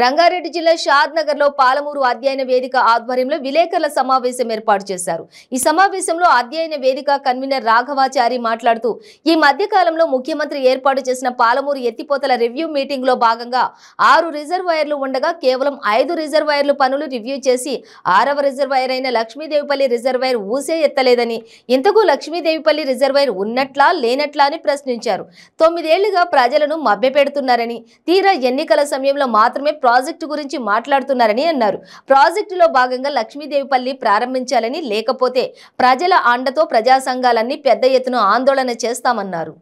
రంగారెడ్డి జిల్లా షాద్నగర్ లో పాలమూరు అధ్యయన వేదిక ఆధ్వర్యంలో విలేకరుల సమావేశం ఏర్పాటు చేశారు. ఈ సమావేశంలో అధ్యయన వేదిక కన్వీనర్ రాఘవాచారి మాట్లాడుతూ ఈ మధ్య కాలంలో ముఖ్యమంత్రి ఏర్పాటు చేసిన పాలమూరు ఎత్తిపోతల రివ్యూ మీటింగ్ లో భాగంగా 6 రిజర్వాయర్లు ఉండగా కేవలం 5 రిజర్వాయర్లు పనులు రివ్యూ చేసి 6వ రిజర్వాయర్ అయిన లక్ష్మీదేవిపల్లి రిజర్వాయర్ ఊసే ఎత్తలేదని, ఇంతకు లక్ష్మీదేవిపల్లి రిజర్వాయర్ ఉన్నట్లా లేనట్లా అని ప్రశ్నించారు. 9 ఏళ్లుగా ప్రజలను మభ్యపెడుతున్నారని, తీరా ఎన్నికల సమయంలో మాత్రమే ప్రాజెక్టు గురించి మాట్లాడుతున్నారని అన్నారు. ప్రాజెక్టులో భాగంగా లక్ష్మీదేవిపల్లి ప్రారంభించాలని, లేకపోతే ప్రజల అండతో ప్రజా సంఘాలన్నీ పెద్ద ఎత్తున ఆందోళన చేస్తామన్నారు.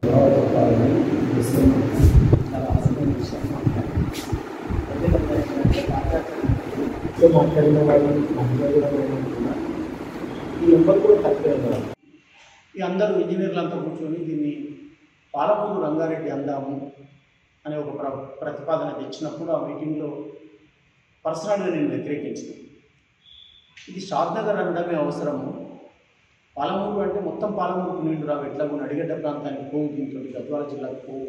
అందరూ ఇంజనీర్లంతా కూర్చొని దీన్ని పాలమూరు రంగారెడ్డి అందాము అనే ఒక ప్రతిపాదన తెచ్చినప్పుడు ఆ మీటింగ్లో పర్సనల్గా నేను వ్యతిరేకించాను. ఇది షాద్నగర్ అనడమే అవసరము. పాలమూరు అంటే మొత్తం పాలమూరుకు నీళ్లు రావు. ఎట్లాగూ నడిగడ్డ ప్రాంతానికి పోవు, దీంతో గద్వాల జిల్లాకు పోవు.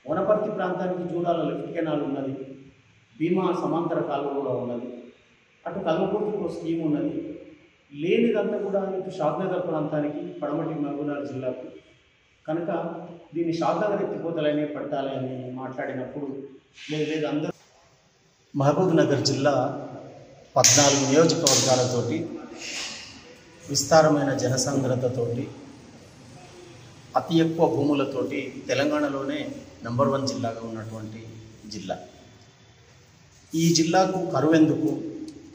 వనపర్తి ప్రాంతానికి జూడాల లెఫ్ట్ కెనాల్ ఉన్నది, భీమా సమాంతర కాలువ కూడా ఉన్నది, అటు కల్వకుర్తికి ఒక స్కీమ్ ఉన్నది. లేనిదంతా కూడా ఇటు షాద్నగర్ ప్రాంతానికి, పడమటి మహబూబ్నగర్ జిల్లాకు. కనుక దీన్ని షాద్నగర్ ఎత్తిపోతలనే పట్టాలి అని మాట్లాడినప్పుడు లేదు అందరూ. మహబూబ్నగర్ జిల్లా 14 నియోజకవర్గాలతోటి, విస్తారమైన జనసాంద్రతతోటి, అతి ఎక్కువ భూములతోటి తెలంగాణలోనే నంబర్ 1 జిల్లాగా ఉన్నటువంటి జిల్లా. ఈ జిల్లాకు కరువెందుకు,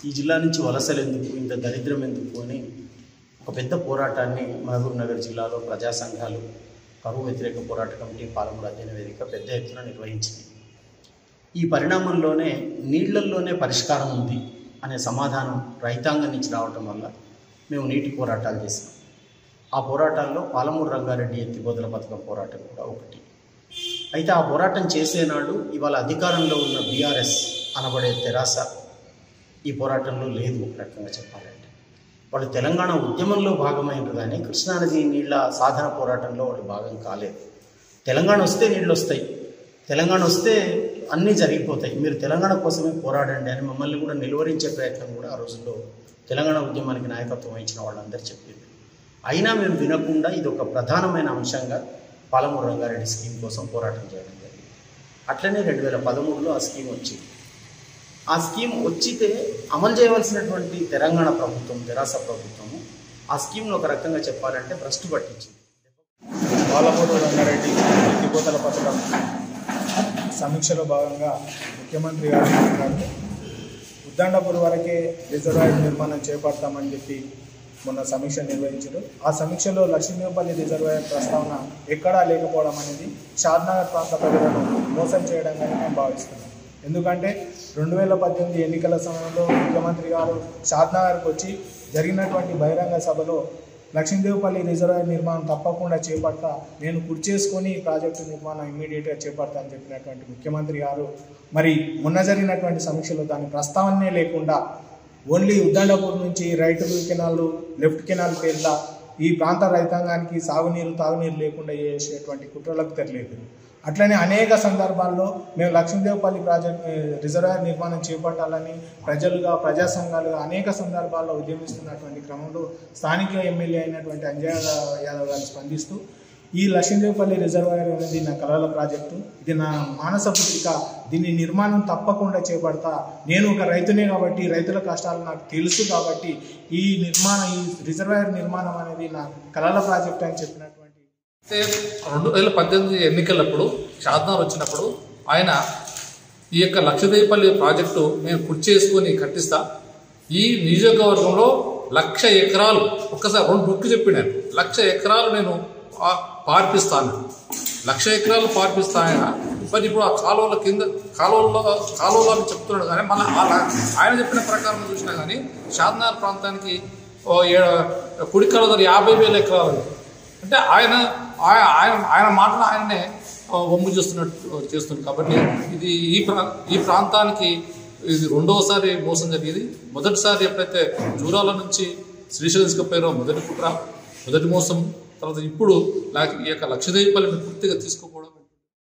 ఈ జిల్లా నుంచి వలసలు ఎందుకు, ఇంత దరిద్రం ఎందుకు అని ఒక పెద్ద పోరాటాన్ని మహబూబ్నగర్ జిల్లాలో ప్రజా సంఘాలు, కరువు వ్యతిరేక పోరాట కమిటీ, పాలమూరు అధ్యయన వేదిక పెద్ద ఎత్తున నిర్వహించింది. ఈ పరిణామంలోనే నీళ్లల్లోనే పరిష్కారం ఉంది అనే సమాధానం రైతాంగం నుంచి రావటం వల్ల మేము నీటి పోరాటాలు చేసినాం. ఆ పోరాటాల్లో పాలమూరు రంగారెడ్డి ఎత్తిపోతల పథకం పోరాటం కూడా ఒకటి. అయితే ఆ పోరాటం చేసేనాడు ఇవాళ అధికారంలో ఉన్న బీఆర్ఎస్ అనబడే తెరాస ఈ పోరాటంలో లేదు. ఒక రకంగా చెప్పాలంటే వాళ్ళు తెలంగాణ ఉద్యమంలో భాగమైనరు కానీ కృష్ణానది నీళ్ల సాధన పోరాటంలో వాళ్ళు భాగం కాలేదు. తెలంగాణ వస్తే నీళ్ళు వస్తాయి, తెలంగాణ వస్తే అన్నీ జరిగిపోతాయి, మీరు తెలంగాణ కోసమే పోరాడండి అని మమ్మల్ని కూడా నిలువరించే ప్రయత్నం కూడా ఆ రోజుల్లో తెలంగాణ ఉద్యమానికి నాయకత్వం వహించిన వాళ్ళందరూ చెప్పింది. అయినా మేము వినకుండా ఇది ఒక ప్రధానమైన అంశంగా పాలమూరు రంగారెడ్డి స్కీమ్ కోసం పోరాటం చేయడం జరిగింది. అట్లనే 2013లో ఆ స్కీమ్ వచ్చింది. ఆ స్కీమ్ వచ్చితే అమలు చేయవలసినటువంటి తెలంగాణ ప్రభుత్వం, తెరాస ప్రభుత్వము ఆ స్కీమ్ను ఒక రకంగా చెప్పాలంటే భ్రష్టు పట్టించింది. పాలమూరు రంగారెడ్డి ఎత్తిపోతల పథకం సమీక్షలో భాగంగా ముఖ్యమంత్రి గారు మాట్లాడుతూ ఉద్దండపూర్ వరకే రిజర్వాయర్ నిర్మాణం చేపడతామని చెప్పి మొన్న సమీక్ష నిర్వహించారు. ఆ సమీక్షలో లక్ష్మీదేవిపల్లి రిజర్వాయర్ ప్రస్తావన ఎక్కడా లేకపోవడం అనేది షాద్నగర్ ప్రాంత ప్రజలను మోసం చేయడంగానే మేము భావిస్తున్నాం. ఎందుకంటే 2018 ఎన్నికల సమయంలో ముఖ్యమంత్రి గారు షాద్నగర్కి వచ్చి జరిగినటువంటి బహిరంగ సభలో లక్ష్మీదేవిపల్లి రిజర్వాయర్ నిర్మాణం తప్పకుండా చేపడతా, నేను కుర్చేసుకొని ఈ ప్రాజెక్టు నిర్మాణం ఇమ్మీడియట్గా చేపడతా అని చెప్పినటువంటి ముఖ్యమంత్రి గారు మరి మొన్న జరిగినటువంటి సమీక్షలో దాని ప్రస్తావనే లేకుండా ఓన్లీ ఉద్దండపూర్ నుంచి రైట్ కెనాల్, లెఫ్ట్ కెనాల్ పేర్ల ఈ ప్రాంత రైతాంగానికి సాగునీరు, తాగునీరు లేకుండా చేసేటువంటి కుట్రలకు తెరలేదు. అట్లనే అనేక సందర్భాల్లో మేము లక్ష్మీదేవిపల్లి రిజర్వాయర్ నిర్మాణం చేపట్టాలని ప్రజా సంఘాలుగా అనేక సందర్భాల్లో ఉద్యమిస్తున్నటువంటి క్రమంలో స్థానిక ఎమ్మెల్యే అయినటువంటి అంజయ్ యాదవ్ గారు స్పందిస్తూ ఈ లక్ష్మీదేవిపల్లి రిజర్వాయర్ అనేది నా కలల ప్రాజెక్టు, ఇది నా మానస పుత్రిక, దీని నిర్మాణం తప్పకుండా చేపడతా, నేను ఒక రైతునే కాబట్టి రైతుల కష్టాలు నాకు తెలుసు కాబట్టి ఈ రిజర్వాయర్ నిర్మాణం అనేది నా కలల ప్రాజెక్టు అని చెప్పినటువంటి 2018 ఎన్నికలప్పుడు షాద్నగర్ వచ్చినప్పుడు ఆయన ఈ యొక్క లక్షదేవిపల్లి ప్రాజెక్టు నేను కుర్చీ చేసుకొని కట్టిస్తా, ఈ నియోజకవర్గంలో 1,00,000 ఎకరాలు ఒక్కసారి 2 బుక్కు చెప్పినాను, 1,00,000 ఎకరాలు నేను పార్పిస్తాను, 1,00,000 ఎకరాలు పార్పిస్తా ఆయన. మరి ఇప్పుడు ఆ కాలువల కింద కాలువలో చెప్తున్నాడు కానీ మళ్ళీ ఆయన చెప్పిన ప్రకారం చూసినా కానీ షాద్నగర్ ప్రాంతానికి కుడికాల 50,000 ఎకరాలు అంటే ఆయన మాటను ఆయననే వమ్ము చేస్తున్నారు కాబట్టి ఇది ఈ ప్రాంతానికి ఇది 2వసారి మోసం జరిగేది. మొదటిసారి ఎప్పుడైతే జూరాల నుంచి శ్రీశైలం తీసుకుపోయారో మొదటి కుట్ర, మొదటి మోసం, తర్వాత ఇప్పుడు ఈ యొక్క లక్షదేవిపల్లిని పూర్తిగా తీసుకోకపోవడం.